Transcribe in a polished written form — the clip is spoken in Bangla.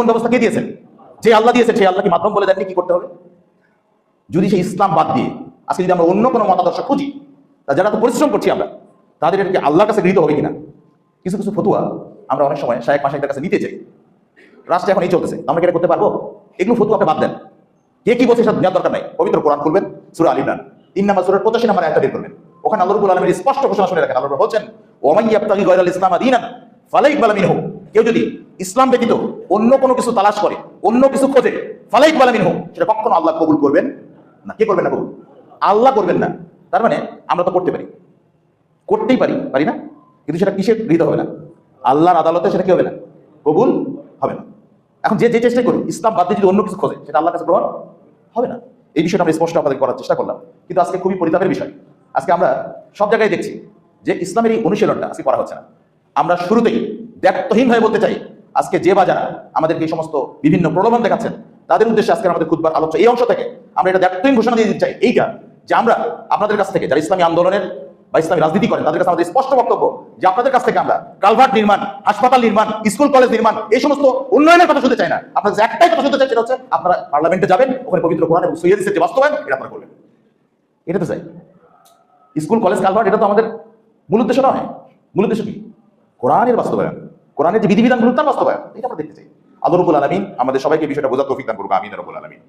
কোন ব্যবস্থা কে দিয়েছেন? যে আল্লাহ দিয়েছেন সেই আল্লাহ কি মাধ্যম বলে দেননি কি করতে হবে? যদি সেই ইসলাম বাদ দিয়ে আজকে যদি আমরা অন্য কোনো মতাদর্শ খুঁজি, তা যারা তো পরিশ্রম করছি আমরা, তাদের এটা কি আল্লাহর কাছে গৃহীত হবে কিনা? কিছু কিছু ফতুয়া আমরা অনেক সময় শায়েখ মাশায়েখদের কাছে নিতে চাই। রাষ্ট্রে এখন এই চলতেছে, আমরা কি এটা করতে পারবো? এগুলো ফতুয়া আপনি বাদ দেন। কে কি বলছে সেটা নেওয়ার দরকার নাই। পবিত্র কোরআন খুলবেন, সূরা আল ইমরান 3 নম্বর সূরার 85 নম্বর আয়াতটা বের করবেন। ওখানে আল্লাহ রাব্বুল আলামিন স্পষ্ট ঘোষণা শুনে রাখেন। আল্লাহ বলছেন, ওয়া মান ইয়াবতাগি গায়রাল ইসলাম দীনান ফালা ইকবালা মিনহু। কেউ যদি ইসলাম ব্যতীত অন্য কোনো কিছু তালাশ করে, অন্য কিছু খোঁজে, ফালা ইকবালা মিনহু, সেটা কখনো আল্লাহ কবুল করবেন না। কে করবেন না? কবুল আল্লাহ করবেন না। তার মানে আমরা তো করতে পারি, করতেই পারি, পারি না? কিন্তু সেটা কিসের গৃহীত হবে না? আল্লাহর আদালতে সেটা কি হবে না? কবুল হবে না। এখন যে যে চেষ্টা করি ইসলাম বাদ দিয়ে যদি অন্য কিছু খোঁজে, সেটা আল্লাহর কাছে গ্রহণ হবে না। এই বিষয়টা আমরা স্পষ্ট আপনাদের করার চেষ্টা করলাম। কিন্তু আজকে খুবই পরিতাপের বিষয়, আজকে আমরা সব জায়গায় দেখছি যে ইসলামের এই অনুশীলনটা আজকে করা হচ্ছে না। আমরা শুরুতেই দায়িত্বহীন হয়ে বলতে চাই, আজকে যে বা যারা আমাদেরকে এই সমস্ত বিভিন্ন প্রলোভন দেখাচ্ছেন, তাদের উদ্দেশ্যে আজকে আমাদের খুতবার আলোচ্য এই অংশ থেকে আমরা এটা দায়িত্বহীন ঘোষণা দিয়ে দিতে চাই, এইটা যে আমরা আপনাদের কাছ থেকে, যারা ইসলামী আন্দোলনের বা ইসলামী রাজনীতি করেন, তাদের কাছে আমাদের স্পষ্ট বক্তব্য যে আপনাদের কাছ থেকে আমরা কালভার্ট নির্মাণ, হাসপাতাল নির্মাণ, স্কুল কলেজ নির্মাণ, এই সমস্ত উন্নয়নের কথা শুনতে চাই না। আপনাদের একটাই কথা শুনতে চাই, সেটা হচ্ছে আপনারা পার্লামেন্টে যাবেন, ওখানে পবিত্র কোরআন এবং সহিহ হাদিসের যে বাস্তবায়ন, এটা আপনারা করবেন। এটা তো চাই। স্কুল কলেজ কালভার্ট এটা তো আমাদের মূল উদ্দেশ্য নয়। মূল উদ্দেশ্য কি? কোরআনের বাস্তবায়ন, কোরআনের যে বিধিবিধানগুলো তার বাস্তবায়ন, এটা আমরা দেখতে চাই। আল্লাহ রাব্বুল আলামিন আমাদের সবাইকে বিষয়টা বোঝার তৌফিক দান করুক। আমিন রাব্বুল আলামিন।